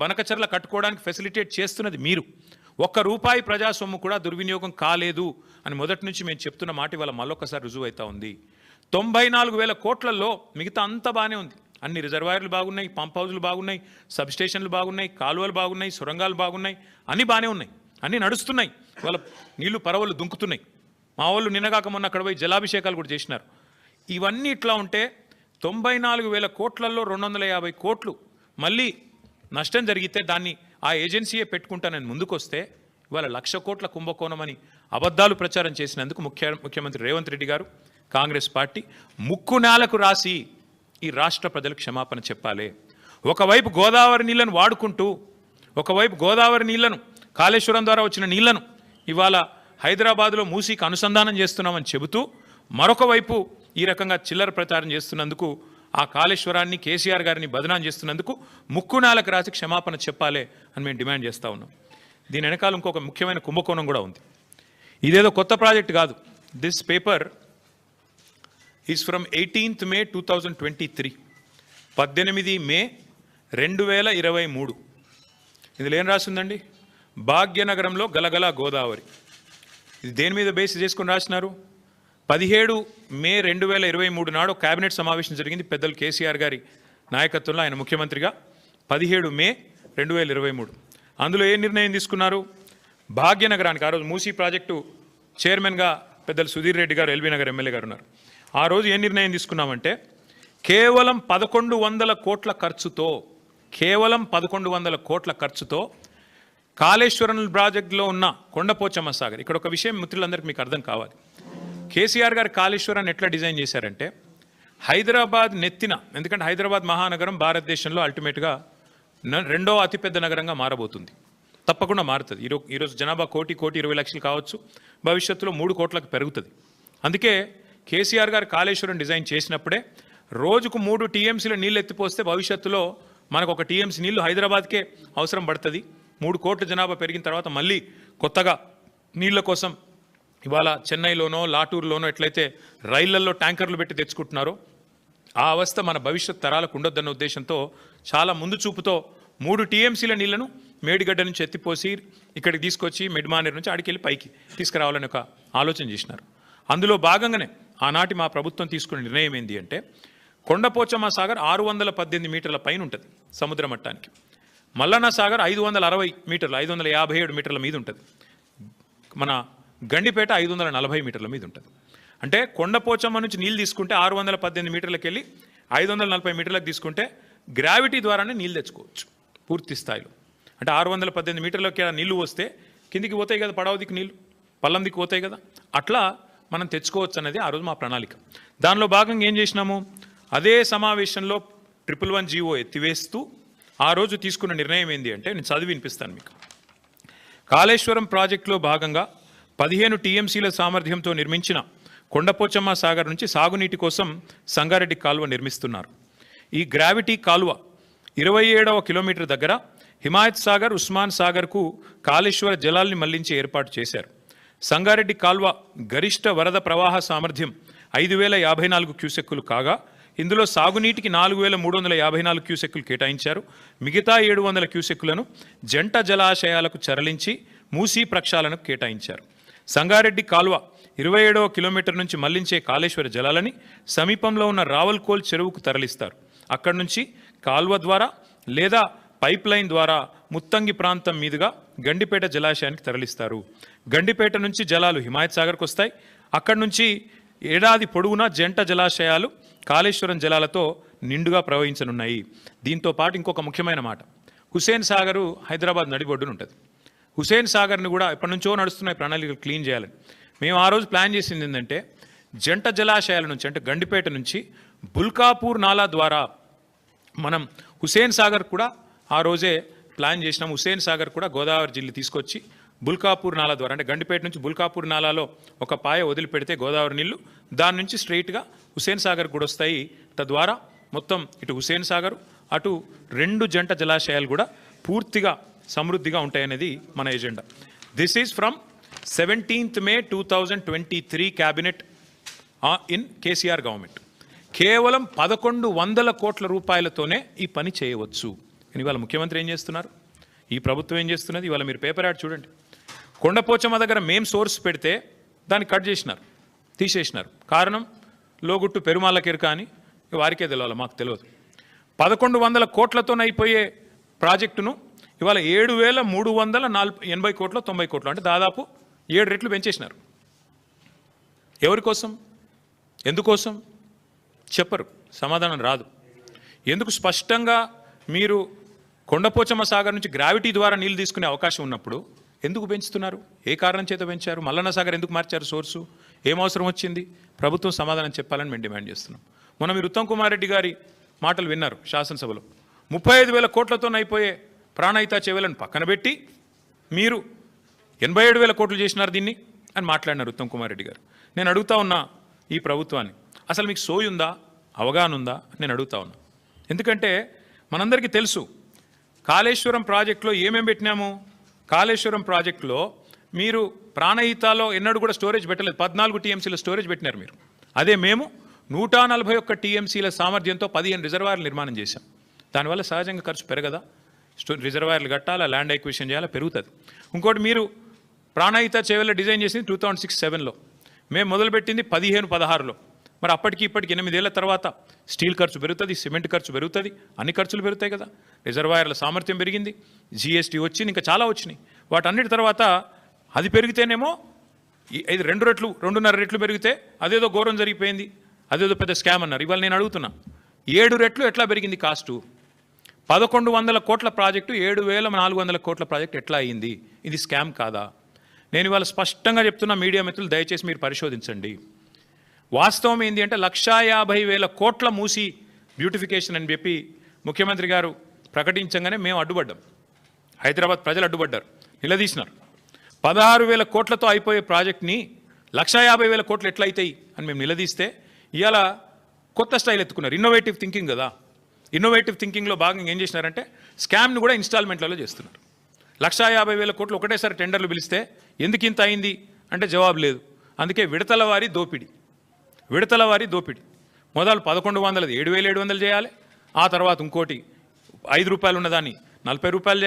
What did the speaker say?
బనకచర్ల కట్టుకోవడానికి ఫెసిలిటేట్ చేస్తున్నది మీరు. ఒక్క రూపాయి ప్రజా సొమ్ము కూడా దుర్వినియోగం కాలేదు అని మొదటి నుంచి మేము చెప్తున్న మాట ఇవాళ మళ్ళొక్కసారి రుజువు అవుతా ఉంది. 94,000 కోట్లలో మిగతా అంతా బాగానే ఉంది. అన్ని రిజర్వాయర్లు బాగున్నాయి, పంప్ హౌజులు బాగున్నాయి, సబ్ స్టేషన్లు బాగున్నాయి, కాలువలు బాగున్నాయి, సొరంగాలు బాగున్నాయి, అన్నీ బాగానే ఉన్నాయి, అన్నీ నడుస్తున్నాయి. వాళ్ళ నీళ్లు పరవలు దుంకుతున్నాయి. మా వాళ్ళు నిన్నగాక మొన్న అక్కడ పోయి జలాభిషేకాలు కూడా చేసినారు. ఇవన్నీ ఇట్లా ఉంటే 94,000 కోట్లలో 250 కోట్లు మళ్ళీ నష్టం జరిగితే దాన్ని ఆ ఏజెన్సీయే పెట్టుకుంటానని ముందుకొస్తే ఇవాళ 1,00,000 కోట్ల కుంభకోణం అని అబద్ధాలు ప్రచారం చేసినందుకు ముఖ్యమంత్రి రేవంత్ రెడ్డి గారు, కాంగ్రెస్ పార్టీ ముక్కు నేలకు రాసి ఈ రాష్ట్ర ప్రజలకు క్షమాపణ చెప్పాలి. ఒకవైపు గోదావరి నీళ్లను వాడుకుంటూ, ఒకవైపు గోదావరి నీళ్లను, కాళేశ్వరం ద్వారా వచ్చిన నీళ్లను ఇవాళ హైదరాబాద్లో మూసీకి అనుసంధానం చేస్తున్నామని చెబుతూ, మరొక వైపు ఈ రకంగా చిల్లర ప్రచారం చేస్తున్నందుకు, ఆ కాళేశ్వరాన్ని కేసీఆర్ గారిని బదనాం చేస్తున్నందుకు ముక్కు నేలకు రాసి క్షమాపణ చెప్పాలి అని మేము డిమాండ్ చేస్తూ ఉన్నాం. దీని వెనకాల ఇంకొక ముఖ్యమైన కుంభకోణం కూడా ఉంది. ఇదేదో కొత్త ప్రాజెక్ట్ కాదు. This paper is from 18th May 2023, 18 మే 2023. ఇందులో ఏం రాసిందండి? భాగ్యనగరంలో గలగల గోదావరి. ఇది దేని మీద బేస్ చేసుకొని రాసినారు? 17 మే 2023 నాడు కేబినెట్ సమావేశం జరిగింది పెద్దలు కేసీఆర్ గారి నాయకత్వంలో, ఆయన ముఖ్యమంత్రిగా. 17 మే 2023 అందులో ఏ నిర్ణయం తీసుకున్నారు? భాగ్యనగరానికి ఆ రోజు మూసీ ప్రాజెక్టు చైర్మన్గా పెద్దలు సుధీర్ రెడ్డి గారు, ఎల్బీ నగర్ ఎమ్మెల్యే గారు ఉన్నారు. ఆ రోజు ఏ నిర్ణయం తీసుకున్నామంటే కేవలం 1,100 కోట్ల ఖర్చుతో, కేవలం 1,100 కోట్ల ఖర్చుతో కాళేశ్వరం ప్రాజెక్టులో ఉన్న కొండపోచమ్మ సాగర్. ఇక్కడ ఒక విషయం మిత్రులందరికీ మీకు అర్థం కావాలి. కేసీఆర్ గారు కాళేశ్వరాన్ని ఎట్లా డిజైన్ చేశారంటే హైదరాబాద్ నెత్తిన, ఎందుకంటే హైదరాబాద్ మహానగరం భారతదేశంలో అల్టిమేట్గా 2వ అతిపెద్ద నగరంగా మారబోతుంది. తప్పకుండా మారుతుంది. ఈరోజు జనాభా 1,20 లక్షలు కావచ్చు, భవిష్యత్తులో 3 కోట్లకు పెరుగుతుంది. అందుకే కేసీఆర్ గారు కాళేశ్వరం డిజైన్ చేసినప్పుడే రోజుకు 3 టీఎంసీల నీళ్ళు ఎత్తిపోస్తే భవిష్యత్తులో మనకు 1 టీఎంసీ నీళ్లు హైదరాబాద్కే అవసరం పడుతుంది. 3 కోట్ల జనాభా పెరిగిన తర్వాత మళ్ళీ కొత్తగా నీళ్ల కోసం ఇవాళ చెన్నైలోనో లాటూరులోనో ఎట్లయితే రైళ్లల్లో ట్యాంకర్లు పెట్టి తెచ్చుకుంటున్నారో ఆ అవస్థ మన భవిష్యత్ తరాలకు ఉండొద్దన్న ఉద్దేశంతో చాలా ముందు చూపుతో 3 టీఎంసీల నీళ్లను మేడిగడ్డ నుంచి ఎత్తిపోసి ఇక్కడికి తీసుకొచ్చి మిడ్మానేర్ నుంచి ఆడికెళ్ళి పైకి తీసుకురావాలని ఒక ఆలోచన చేసినారు. అందులో భాగంగానే ఆనాటి మా ప్రభుత్వం తీసుకున్న నిర్ణయం ఏంటి అంటే కొండపోచమ్మ సాగర్ 618 మీటర్ల పైన ఉంటుంది సముద్ర మట్టానికి. మల్లన్న సాగర్ 560 మీటర్లు, 557 మీటర్ల మీద ఉంటుంది. మన గండిపేట 540 మీటర్ల మీద ఉంటుంది. అంటే కొండపోచమ్మ నుంచి నీళ్ళు తీసుకుంటే 618 మీటర్లకు వెళ్ళి 540 మీటర్లకు తీసుకుంటే గ్రావిటీ ద్వారానే నీళ్ళు తెచ్చుకోవచ్చు పూర్తి స్థాయిలో. అంటే 618 మీటర్లకి నీళ్లు వస్తే కిందికి పోతాయి కదా, పడవ దిక్కు నీళ్ళు పల్లం దిక్కు పోతాయి కదా, అట్లా మనం తెచ్చుకోవచ్చు అన్నది ఆ రోజు మా ప్రణాళిక. దానిలో భాగంగా ఏం చేసినాము, అదే సమావేశంలో 111 జీవో ఎత్తివేస్తూ ఆ రోజు తీసుకున్న నిర్ణయం ఏంటి అంటే నేను చదివి వినిపిస్తాను మీకు. కాళేశ్వరం ప్రాజెక్టులో భాగంగా 15 టీఎంసీల సామర్థ్యంతో నిర్మించిన కొండపోచమ్మ సాగర్ నుంచి సాగునీటి కోసం సంగారెడ్డి కాలువ నిర్మిస్తున్నారు. ఈ గ్రావిటీ కాలువ 27వ కిలోమీటర్ దగ్గర హిమాయత్ సాగర్, ఉస్మాన్ సాగర్కు కాళేశ్వర జలాల్ని మళ్లించి ఏర్పాటు చేశారు. సంగారెడ్డి కాల్వ గరిష్ట వరద ప్రవాహ సామర్థ్యం 5,054 క్యూసెక్కులు కాగా ఇందులో సాగునీటికి 4,354 క్యూసెక్కులు కేటాయించారు. మిగతా 700 క్యూసెక్కులను జంట జలాశయాలకు తరలించి మూసీ ప్రక్షాళనకు కేటాయించారు. సంగారెడ్డి కాల్వ 27వ కిలోమీటర్ నుంచి మళ్లించే కాళేశ్వర జలాలని సమీపంలో ఉన్న రావల్కోల్ చెరువుకు తరలిస్తారు. అక్కడి నుంచి కాల్వ ద్వారా లేదా పైప్ లైన్ ద్వారా ముత్తంగి ప్రాంతం మీదుగా గండిపేట జలాశయానికి తరలిస్తారు. గండిపేట నుంచి జలాలు హిమాయత్ సాగర్కు వస్తాయి. అక్కడి నుంచి ఏడాది పొడవునా జంట జలాశయాలు కాళేశ్వరం జలాలతో నిండుగా ప్రవహించనున్నాయి. దీంతో పాటు ఇంకొక ముఖ్యమైన మాట, హుసేన్ సాగరు హైదరాబాద్ నడిబొడ్డున ఉంటుంది. హుసేన్ సాగర్ని కూడా ఎప్పటి నుంచో నడుస్తున్నాయి ప్రణాళికలు క్లీన్ చేయాలని. మేము ఆ రోజు ప్లాన్ చేసింది ఏంటంటే జంట జలాశయాల నుంచి, అంటే గండిపేట నుంచి బుల్కాపూర్ నాలా ద్వారా మనం హుసేన్ సాగర్ కూడా ఆ రోజే ప్లాన్ చేసినాం. హుసేన్ సాగర్ కూడా గోదావరి జిల్లా తీసుకొచ్చి బుల్కాపూర్ నాలా ద్వారా, అంటే గండిపేట నుంచి బుల్కాపూర్ నాలాలో ఒక పాయ వదిలిపెడితే గోదావరి నీళ్లు దాని నుంచి స్ట్రైట్గా హుసేన్ సాగర్ కూడా వస్తాయి. తద్వారా మొత్తం ఇటు హుసేన్ సాగర్ అటు 2 జంట జలాశయాలు కూడా పూర్తిగా సమృద్ధిగా ఉంటాయనేది మన agenda. This is from 17th May 2023 cabinet in KCR government. కేవలం 1,100 కోట్ల రూపాయలతోనే ఈ పని చేయవచ్చు. కానీ ఇవాళ ముఖ్యమంత్రి ఏం చేస్తున్నారు, ఈ ప్రభుత్వం ఏం చేస్తున్నది? ఇవాళ మీరు పేపర్ యాడ్ చూడండి. కొండపోచమ్మ దగ్గర మేం సోర్స్ పెడితే దాన్ని కట్ చేసినారు, తీసేసినారు. కారణం లోగుట్టు పెరుమాళ్ళకెరక అని వారికే తెలియాలి, మాకు తెలియదు. 1100 కోట్లతోనైపోయే ప్రాజెక్టును ఇవాళ 7,380 కోట్లు, 90 కోట్లు, అంటే దాదాపు 7 రెట్లు పెంచేసినారు. ఎవరి కోసం, ఎందుకోసం చెప్పరు, సమాధానం రాదు. ఎందుకు? స్పష్టంగా మీరు కొండపోచమ్మ సాగర్ నుంచి గ్రావిటీ ద్వారా నీళ్ళు తీసుకునే అవకాశం ఉన్నప్పుడు ఎందుకు పెంచుతున్నారు? ఏ కారణం చేత పెంచారు? మల్లన్న సాగర్ ఎందుకు మార్చారు సోర్సు? ఏం అవసరం వచ్చింది? ప్రభుత్వం సమాధానం చెప్పాలని మేము డిమాండ్ చేస్తున్నాం. మొన్న మీరు ఉత్తమ్ కుమార్ రెడ్డి గారి మాటలు విన్నారు శాసనసభలో. 35,000 కోట్లతోనైపోయే ప్రాణహిత చెవులను పక్కన పెట్టి మీరు 87,000 కోట్లు చేసినారు దీన్ని అని మాట్లాడినారు ఉత్తమ్ కుమార్ రెడ్డి గారు. నేను అడుగుతా ఉన్నా ఈ ప్రభుత్వాన్ని, అసలు మీకు సోయుందా, అవగాహన ఉందా? నేను అడుగుతా ఉన్నా. ఎందుకంటే మనందరికీ తెలుసు కాళేశ్వరం ప్రాజెక్టులో ఏమేమి పెట్టినాము. కాళేశ్వరం ప్రాజెక్టులో మీరు ప్రాణహితాలో ఎన్నడూ కూడా స్టోరేజ్ పెట్టలేదు. 14 టీఎంసీల స్టోరేజ్ పెట్టినారు మీరు. అదే మేము 141 టీఎంసీల సామర్థ్యంతో 15 రిజర్వాయర్లు నిర్మాణం చేశాం. దానివల్ల సహజంగా ఖర్చు పెరగదా? రిజర్వాయర్లు కట్టాలా, ల్యాండ్ ఎక్విజిషన్ చేయాలా, పెరుగుతుంది. ఇంకోటి మీరు ప్రాణహిత చేవెళ్ళ డిజైన్ చేసింది 2006-07లో, మేము మొదలుపెట్టింది 15-16లో. మరి అప్పటికి ఇప్పటికి 8 ఏళ్ల తర్వాత స్టీల్ ఖర్చు పెరుగుతుంది, సిమెంట్ ఖర్చు పెరుగుతుంది, అన్ని ఖర్చులు పెరుగుతాయి కదా. రిజర్వాయర్ల సామర్థ్యం పెరిగింది, జీఎస్టీ వచ్చింది, ఇంకా చాలా వచ్చినాయి. వాటన్నిటి తర్వాత అది పెరిగితేనేమో ఇది 2 రెట్లు 2.5 రెట్లు పెరిగితే అదేదో ఘోరం జరిగిపోయింది, అదేదో పెద్ద స్కామ్ అన్నారు. ఇవాళ నేను అడుగుతున్నా, 7 రెట్లు ఎట్లా పెరిగింది కాస్టు? 1,100 కోట్ల ప్రాజెక్టు 7,400 కోట్ల ప్రాజెక్టు ఎట్లా అయ్యింది? ఇది స్కామ్ కాదా? నేను ఇవాళ స్పష్టంగా చెప్తున్నా, మీడియా మిత్రులు దయచేసి మీరు పరిశోధించండి. వాస్తవం ఏంటి అంటే 1,50,000 కోట్ల మూసి బ్యూటిఫికేషన్ అని చెప్పి ముఖ్యమంత్రి గారు ప్రకటించగానే మేము అడ్డుపడ్డాం. హైదరాబాద్ ప్రజలు అడ్డుపడ్డారు, నిలదీసినారు. 16,000 కోట్లతో అయిపోయే ప్రాజెక్ట్ని 1,50,000 కోట్లు ఎట్లా అవుతాయి అని మేము నిలదీస్తే ఇవాళ కొత్త స్టైల్ ఎత్తుకున్నారు. ఇన్నోవేటివ్ థింకింగ్ కదా. ఇన్నోవేటివ్ థింకింగ్లో భాగంగా ఏం చేసినారంటే స్కామ్ని కూడా ఇన్స్టాల్మెంట్లలో చేస్తున్నారు. 1,50,000 కోట్లు ఒకటేసారి టెండర్లు పిలిస్తే ఎందుకు ఇంత అయింది అంటే జవాబు లేదు. అందుకే విడతల వారి దోపిడీ. మొదలు 1,100 7,700 చేయాలి, ఆ తర్వాత ఇంకోటి 5 రూపాయలు ఉన్నదాన్ని 40 రూపాయలు